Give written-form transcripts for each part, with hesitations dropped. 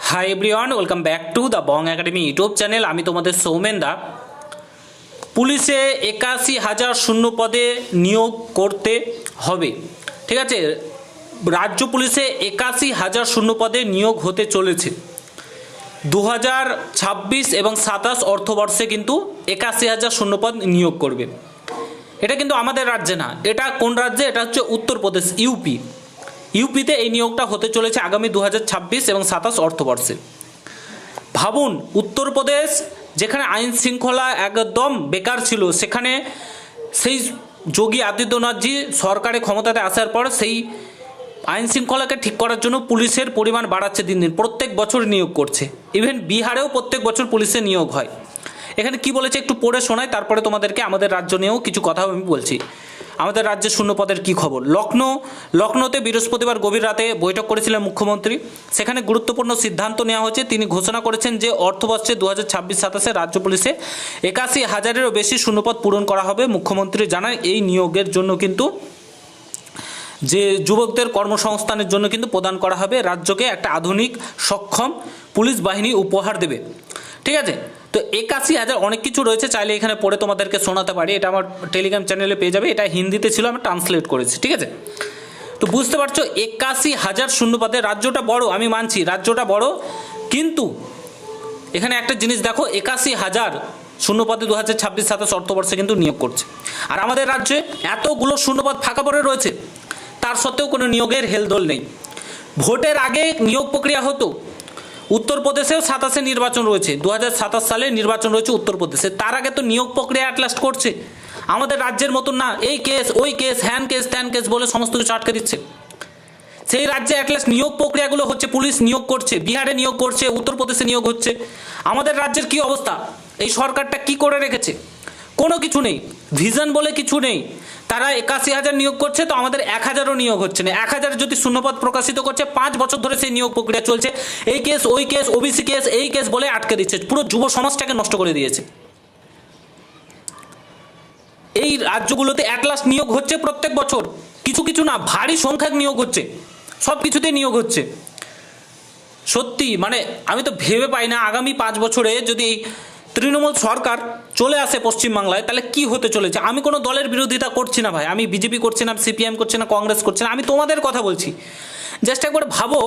Hi everyone, welcome back to the Bong academy YouTube channel. আমি তোমাদের সৌমেন দা। পুলিশে ৮১,০০০ শূন্য পদে নিয়োগ করতে হবে, ঠিক আছে। রাজ্য পুলিশে ৮১,০০০ শূন্য পদে নিয়োগ হতে চলেছে 2026 এবং 27 অর্থবর্ষে কিন্তু ৮১,০০০ শূন্যপদ নিয়োগ করবে। এটা কিন্তু আমাদের রাজ্যে না, এটা কোন রাজ্যে? এটা হচ্ছে উত্তরপ্রদেশ, ইউপিতে এই নিয়োগটা হতে চলেছে আগামী 2026 এবং 27 অর্থবর্ষে। ভাবুন, উত্তরপ্রদেশ যেখানে আইন শৃঙ্খলা একদম বেকার ছিল, সেখানে সেই যোগী আদিত্যনাথজি সরকারে ক্ষমতাতে আসার পর সেই আইন শৃঙ্খলাকে ঠিক করার জন্য পুলিশের পরিমাণ বাড়াচ্ছে দিন দিন, প্রত্যেক বছর নিয়োগ করছে। ইভেন বিহারেও প্রত্যেক বছর পুলিশের নিয়োগ হয়। এখানে কি বলেছে একটু পড়ে শোনায়, তারপরে তোমাদেরকে আমাদের রাজ্য নিয়েও কিছু কথা আমি বলছি। আমাদের রাজ্যের শূন্যপদের কী খবর? লখনৌতে বৃহস্পতিবার গভীর রাতে বৈঠক করেছিলেন মুখ্যমন্ত্রী। সেখানে গুরুত্বপূর্ণ সিদ্ধান্ত নেওয়া হয়েছে। তিনি ঘোষণা করেছেন যে অর্থবর্ষে 2026-27 রাজ্য পুলিশে ৮১,০০০-এরও বেশি শূন্যপদ পূরণ করা হবে। মুখ্যমন্ত্রী জানান এই নিয়োগের জন্য কিন্তু যে যুবকদের কর্মসংস্থানের জন্য কিন্তু প্রদান করা হবে, রাজ্যকে একটা আধুনিক সক্ষম পুলিশ বাহিনী উপহার দেবে, ঠিক আছে। তো ৮১,০০০ অনেক কিছু রয়েছে, চাইলে এখানে পড়ে তোমাদেরকে শোনাতে পারি। এটা আমার টেলিগ্রাম চ্যানেলে পেয়ে যাবে। এটা হিন্দিতে ছিল, আমি ট্রান্সলেট করেছি, ঠিক আছে। তো বুঝতে পারছো ৮১,০০০ শূন্যপদে রাজ্যটা বড়, আমি মানছি রাজ্যটা বড়, কিন্তু এখানে একটা জিনিস দেখো, ৮১,০০০ শূন্যপদে 2026-27 অর্থবর্ষে কিন্তু নিয়োগ করছে। আর আমাদের রাজ্যে এতগুলো শূন্যপদ ফাঁকা পড়ে রয়েছে, তার সত্ত্বেও কোনো নিয়োগের হেলদোল নেই। ভোটের আগে নিয়োগ প্রক্রিয়া হতো। উত্তরপ্রদেশেও 27-এ নির্বাচন রয়েছে, 2027 সালে নির্বাচন রয়েছে উত্তরপ্রদেশে। তার আগে তো নিয়োগ প্রক্রিয়া অ্যাটলাস্ট করছে। আমাদের রাজ্যের মতন না, এই কেস ওই কেস, হ্যান কেস ত্যান কেস বলে সমস্ত কিছু আটকে দিচ্ছে। সেই রাজ্যে অ্যাটলাস্ট নিয়োগ প্রক্রিয়াগুলো হচ্ছে, পুলিশ নিয়োগ করছে, বিহারে নিয়োগ করছে, উত্তরপ্রদেশে নিয়োগ হচ্ছে। আমাদের রাজ্যের কি অবস্থা? এই সরকারটা কি করে রেখেছে? কোনো কিছু নেই, ভিশন বলে কিছু নেই। তারা ৮১,০০০ নিয়োগ করছে, তো আমাদের ১,০০০ও নিয়োগ হচ্ছে না। ১,০০০ যদি শূন্যপদ প্রকাশিত করছে, 5 বছর ধরে সেই নিয়োগ প্রক্রিয়া চলছে। এই কেস ওই কেস, ওবিসি কেস, এই কেস বলে আটকে দিচ্ছে, পুরো যুব সমাজটাকে নষ্ট করে দিয়েছে। এই রাজ্যগুলোতে অ্যাটলাস্ট নিয়োগ হচ্ছে প্রত্যেক বছর, কিছু কিছু না, ভারী সংখ্যক নিয়োগ হচ্ছে, সব কিছুতেই নিয়োগ হচ্ছে। সত্যি মানে আমি তো ভেবে পাই না, আগামী 5 বছরে যদি তৃণমূল সরকার চলে আসে পশ্চিমবাংলায়, তাহলে কি হতে চলেছে। আমি কোনো দলের বিরোধিতা করছি না ভাই, আমি বিজেপি করছি না, সিপিএম করছি না, কংগ্রেস করছি না, আমি তোমাদের কথা বলছি। জাস্ট একবার ভাবো,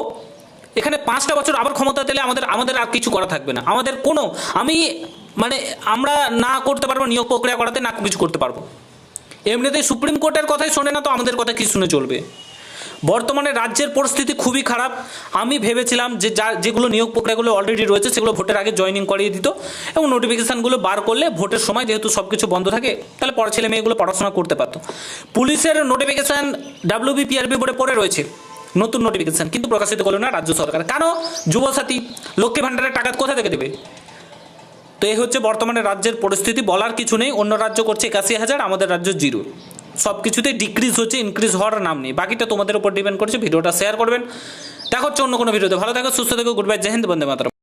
এখানে 5টা বছর আবার ক্ষমতা দিলে আমাদের আর কিছু করা থাকবে না। আমাদের কোনো আমরা না করতে পারবো নিয়োগ প্রক্রিয়া করাতে, না কিছু করতে পারবো। এমনিতেই সুপ্রিম কোর্টের কথাই শোনে না, তো আমাদের কথা কি শুনে চলবে? বর্তমানে রাজ্যের পরিস্থিতি খুবই খারাপ। আমি ভেবেছিলাম যে যেগুলো নিয়োগ প্রক্রিয়াগুলো অলরেডি রয়েছে সেগুলো ভোটের আগে জয়েনিং করিয়ে দিত, এবং নোটিফিকেশানগুলো বার করলে ভোটের সময় যেহেতু সব কিছু বন্ধ থাকে, তাহলে পরে ছেলে মেয়েগুলো পড়াশোনা করতে পারতো। পুলিশের নোটিফিকেশান WBPRB বোর্ডে পড়ে রয়েছে, নতুন নোটিফিকেশান, কিন্তু প্রকাশিত করলো না রাজ্য সরকার। কেন? যুবসাথী, লক্ষ্মী ভাণ্ডারের টাকা কোথা থেকে দেবে? তো এই হচ্ছে বর্তমানে রাজ্যের পরিস্থিতি। বলার কিছু নেই, অন্য রাজ্য করছে ৮১,০০০, আমাদের রাজ্য 0। সব কিছুতেই ডিক্রিজ হচ্ছে, ইনক্রিজ হওয়ার নাম নেই। বাকিটা তোমাদের উপর ডিপেন্ড করছে। ভিডিওটা শেয়ার করবেন। দেখা হচ্ছে অন্য কোনো ভিডিওতে। ভালো থাকো, সুস্থ থাকো, গুড বাই, জয় হিন্দ, বন্দে মাতরম।